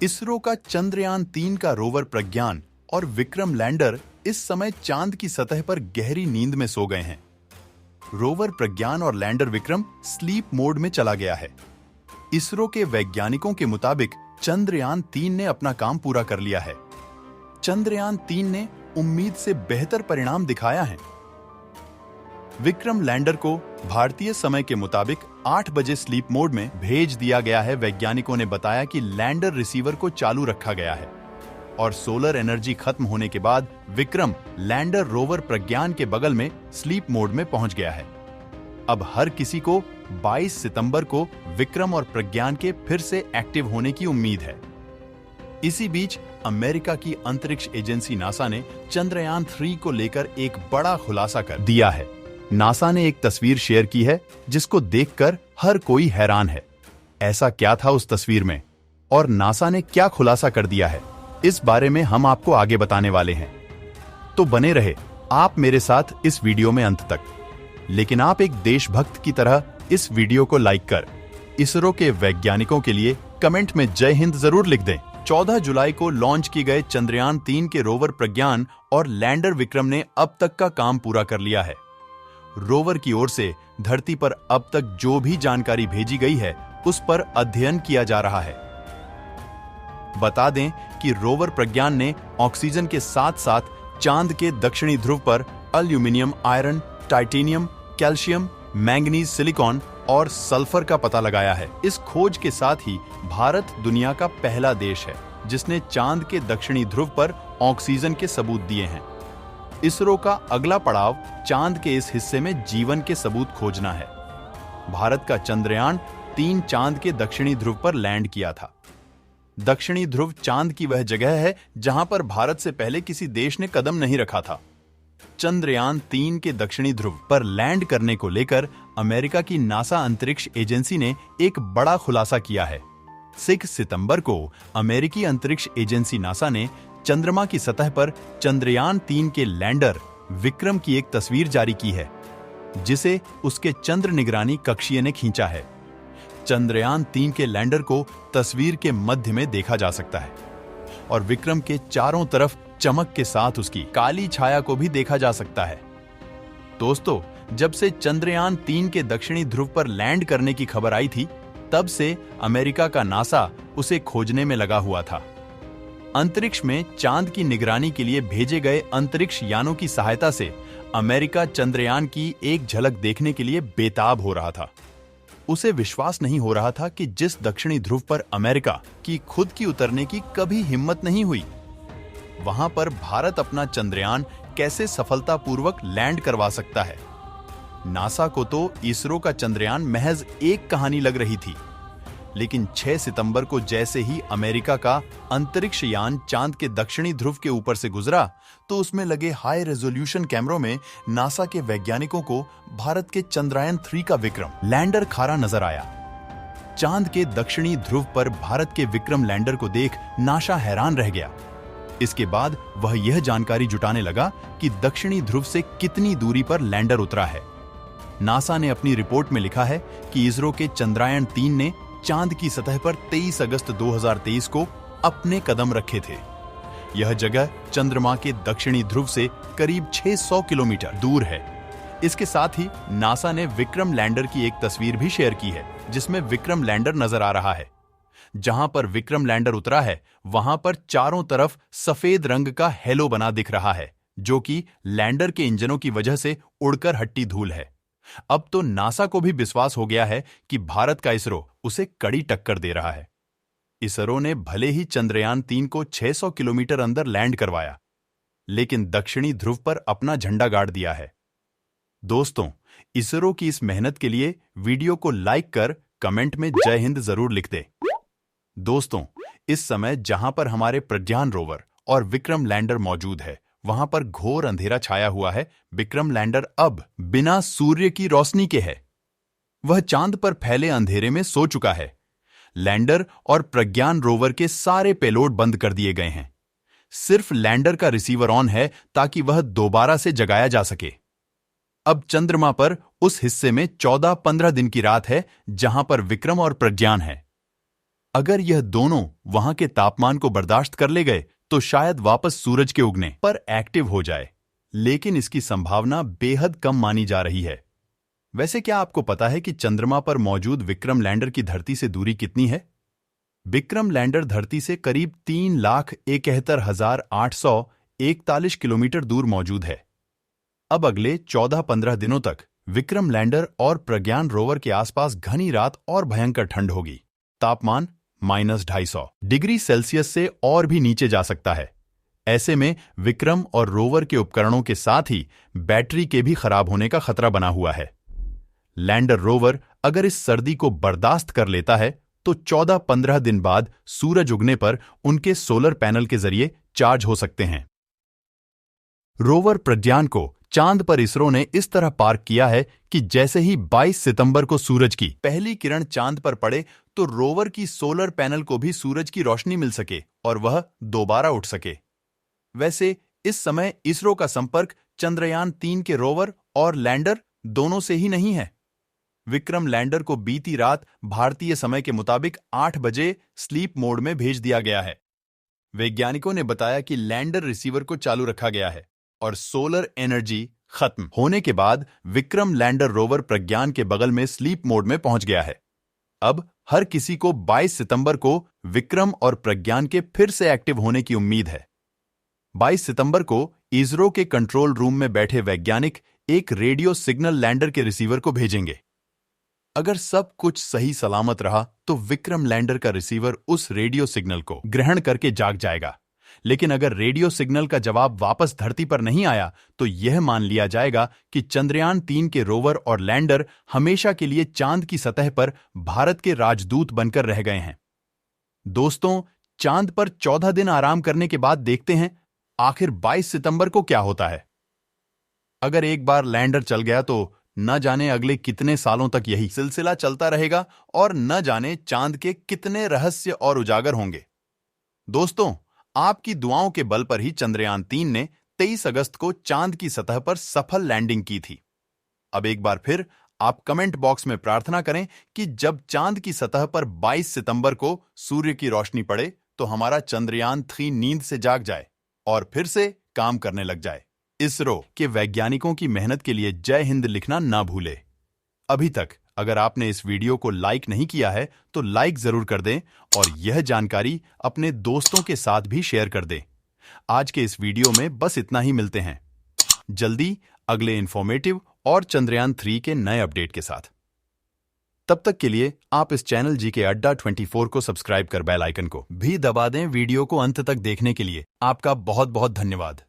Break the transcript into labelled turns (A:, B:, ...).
A: इसरो का चंद्रयान-3 का रोवर प्रज्ञान और विक्रम लैंडर इस समय चांद की सतह पर गहरी नींद में सो गए हैं। रोवर प्रज्ञान और लैंडर विक्रम स्लीप मोड में चला गया है। इसरो के वैज्ञानिकों के मुताबिक चंद्रयान-3 ने अपना काम पूरा कर लिया है। चंद्रयान-3 ने उम्मीद से बेहतर परिणाम दिखाया है। विक्रम लैंडर को भारतीय समय के मुताबिक 8 बजे स्लीप मोड में भेज दिया गया है। वैज्ञानिकों ने बताया कि लैंडर रिसीवर को चालू रखा गया है और सोलर एनर्जी खत्म होने के बाद विक्रम लैंडर रोवर प्रज्ञान के बगल में स्लीप मोड में पहुंच गया है। अब हर किसी को 22 सितंबर को विक्रम और प्रज्ञान के फिर से एक्टिव होने की उम्मीद है। इसी बीच अमेरिका की अंतरिक्ष एजेंसी नासा ने चंद्रयान-3 को लेकर एक बड़ा खुलासा कर दिया है। नासा ने एक तस्वीर शेयर की है जिसको देखकर हर कोई हैरान है। ऐसा क्या था उस तस्वीर में और नासा ने क्या खुलासा कर दिया है, इस बारे में हम आपको आगे बताने वाले हैं। तो बने रहे आप मेरे साथ इस वीडियो में अंत तक। लेकिन आप एक देशभक्त की तरह इस वीडियो को लाइक कर इसरो के वैज्ञानिकों के लिए कमेंट में जय हिंद जरूर लिख दें। 14 जुलाई को लॉन्च किए गए चंद्रयान-3 के रोवर प्रज्ञान और लैंडर विक्रम ने अब तक का काम पूरा कर लिया है। रोवर की ओर से धरती पर अब तक जो भी जानकारी भेजी गई है उस पर अध्ययन किया जा रहा है। बता दें कि रोवर प्रज्ञान ने ऑक्सीजन के साथ साथ चांद के दक्षिणी ध्रुव पर aluminium, iron, titanium, calcium, manganese, silicon और सल्फर का पता लगाया है। इस खोज के साथ ही भारत दुनिया का पहला देश है जिसने चांद के दक्षिणी ध्रुव पर ऑक्सीजन के सबूत दिए हैं। इसरो का अगला पड़ाव चांद के इस हिस्से में जीवन के सबूत खोजना है। भारत का चंद्रयान-3 चांद के दक्षिणी ध्रुव पर लैंड किया था। दक्षिणी ध्रुव चांद की वह जगह है जहां पर भारत से पहले किसी देश ने कदम नहीं रखा था। चंद्रयान-3 के दक्षिणी ध्रुव पर लैंड करने को लेकर अमेरिका की नासा अंतरिक्ष एजेंसी ने एक बड़ा खुलासा किया है। 6 सितंबर को अमेरिकी अंतरिक्ष एजेंसी नासा ने चंद्रमा की सतह पर चंद्रयान-3 के लैंडर विक्रम की एक तस्वीर जारी की है जिसे उसके चंद्र निगरानी कक्षीय ने खींचा है। चंद्रयान-3 के लैंडर को तस्वीर के मध्य में देखा जा सकता है और विक्रम के चारों तरफ चमक के साथ उसकी काली छाया को भी देखा जा सकता है। दोस्तों, जब से चंद्रयान-3 के दक्षिणी ध्रुव पर लैंड करने की खबर आई थी तब से अमेरिका का नासा उसे खोजने में लगा हुआ था। अंतरिक्ष में चांद की निगरानी के लिए भेजे गए अंतरिक्ष यानों की सहायता से अमेरिका चंद्रयान की एक झलक देखने के लिए बेताब हो रहा था। उसे विश्वास नहीं हो रहा था कि जिस दक्षिणी ध्रुव पर अमेरिका की खुद की उतरने की कभी हिम्मत नहीं हुई, वहां पर भारत अपना चंद्रयान कैसे सफलतापूर्वक लैंड करवा सकता है। नासा को तो इसरो का चंद्रयान महज एक कहानी लग रही थी, लेकिन 6 सितंबर को जैसे ही अमेरिका का अंतरिक्ष यान चांद के दक्षिणी ध्रुव के ऊपर से गुजरा तो उसमें लगे हाई रेजोल्यूशन कैमरों में नासा के वैज्ञानिकों को भारत के चंद्रयान-3 का विक्रम लैंडर खारा नजर आया। चांद के दक्षिणी ध्रुव पर भारत के विक्रम लैंडर को देख नासा हैरान रह गया। इसके बाद वह यह जानकारी जुटाने लगा कि दक्षिणी ध्रुव से कितनी दूरी पर लैंडर उतरा है। नासा ने अपनी रिपोर्ट में लिखा है कि इसरो के चंद्रयान-3 ने चांद की सतह पर 23 अगस्त 2023 को अपने कदम रखे थे। यह जगह चंद्रमा के दक्षिणी ध्रुव से करीब 600 किलोमीटर दूर है। इसके साथ ही नासा ने विक्रम लैंडर की एक तस्वीर भी शेयर की है जिसमें विक्रम लैंडर नजर आ रहा है। जहां पर विक्रम लैंडर उतरा है वहां पर चारों तरफ सफेद रंग का हेलो बना दिख रहा है जो कि लैंडर के इंजनों की वजह से उड़कर हट्टी धूल है। अब तो नासा को भी विश्वास हो गया है कि भारत का इसरो उसे कड़ी टक्कर दे रहा है। इसरो ने भले ही चंद्रयान-3 को 600 किलोमीटर अंदर लैंड करवाया, लेकिन दक्षिणी ध्रुव पर अपना झंडा गाड़ दिया है। दोस्तों, इसरो की इस मेहनत के लिए वीडियो को लाइक कर कमेंट में जय हिंद जरूर लिख दे। दोस्तों, इस समय जहां पर हमारे प्रज्ञान रोवर और विक्रम लैंडर मौजूद है वहां पर घोर अंधेरा छाया हुआ है। विक्रम लैंडर अब बिना सूर्य की रोशनी के है। वह चांद पर फैले अंधेरे में सो चुका है। लैंडर और प्रज्ञान रोवर के सारे पेलोड बंद कर दिए गए हैं। सिर्फ लैंडर का रिसीवर ऑन है ताकि वह दोबारा से जगाया जा सके। अब चंद्रमा पर उस हिस्से में 14-15 दिन की रात है जहां पर विक्रम और प्रज्ञान है। अगर यह दोनों वहां के तापमान को बर्दाश्त कर ले गए तो शायद वापस सूरज के उगने पर एक्टिव हो जाए, लेकिन इसकी संभावना बेहद कम मानी जा रही है। वैसे क्या आपको पता है कि चंद्रमा पर मौजूद विक्रम लैंडर की धरती से दूरी कितनी है? विक्रम लैंडर धरती से करीब 3,71,841 किलोमीटर दूर मौजूद है। अब अगले 14-15 दिनों तक विक्रम लैंडर और प्रज्ञान रोवर के आसपास घनी रात और भयंकर ठंड होगी। तापमान -250 डिग्री सेल्सियस से और भी नीचे जा सकता है। ऐसे में विक्रम और रोवर के उपकरणों के साथ ही बैटरी के भी खराब होने का खतरा बना हुआ है। लैंडर रोवर अगर इस सर्दी को बर्दाश्त कर लेता है तो 14-15 दिन बाद सूरज उगने पर उनके सोलर पैनल के जरिए चार्ज हो सकते हैं। रोवर प्रज्ञान को चांद पर इसरो ने इस तरह पार्क किया है कि जैसे ही 22 सितंबर को सूरज की पहली किरण चांद पर पड़े तो रोवर की सोलर पैनल को भी सूरज की रोशनी मिल सके और वह दोबारा उठ सके। वैसे इस समय इसरो का संपर्क चंद्रयान-3 के रोवर और लैंडर दोनों से ही नहीं है। विक्रम लैंडर को बीती रात भारतीय समय के मुताबिक 8 बजे स्लीप मोड में भेज दिया गया है। वैज्ञानिकों ने बताया कि लैंडर रिसीवर को चालू रखा गया है और सोलर एनर्जी खत्म होने के बाद विक्रम लैंडर रोवर प्रज्ञान के बगल में स्लीप मोड में पहुंच गया है। अब हर किसी को 22 सितंबर को विक्रम और प्रज्ञान के फिर से एक्टिव होने की उम्मीद है। 22 सितंबर को इसरो के कंट्रोल रूम में बैठे वैज्ञानिक एक रेडियो सिग्नल लैंडर के रिसीवर को भेजेंगे। अगर सब कुछ सही सलामत रहा तो विक्रम लैंडर का रिसीवर उस रेडियो सिग्नल को ग्रहण करके जाग जाएगा। लेकिन अगर रेडियो सिग्नल का जवाब वापस धरती पर नहीं आया तो यह मान लिया जाएगा कि चंद्रयान-3 के रोवर और लैंडर हमेशा के लिए चांद की सतह पर भारत के राजदूत बनकर रह गए हैं। दोस्तों, चांद पर 14 दिन आराम करने के बाद देखते हैं आखिर 22 सितंबर को क्या होता है। अगर एक बार लैंडर चल गया तो न जाने अगले कितने सालों तक यही सिलसिला चलता रहेगा और न जाने चांद के कितने रहस्य और उजागर होंगे। दोस्तों, आपकी दुआओं के बल पर ही चंद्रयान-3 ने 23 अगस्त को चांद की सतह पर सफल लैंडिंग की थी। अब एक बार फिर आप कमेंट बॉक्स में प्रार्थना करें कि जब चांद की सतह पर 22 सितंबर को सूर्य की रोशनी पड़े तो हमारा चंद्रयान-3 नींद से जाग जाए और फिर से काम करने लग जाए। इसरो के वैज्ञानिकों की मेहनत के लिए जय हिंद लिखना ना भूले। अभी तक अगर आपने इस वीडियो को लाइक नहीं किया है तो लाइक जरूर कर दें और यह जानकारी अपने दोस्तों के साथ भी शेयर कर दें। आज के इस वीडियो में बस इतना ही। मिलते हैं जल्दी अगले इंफॉर्मेटिव और चंद्रयान-3 के नए अपडेट के साथ। तब तक के लिए आप इस चैनल जीके अड्डा 24 को सब्सक्राइब कर बेल आइकन को भी दबा दें। वीडियो को अंत तक देखने के लिए आपका बहुत बहुत धन्यवाद।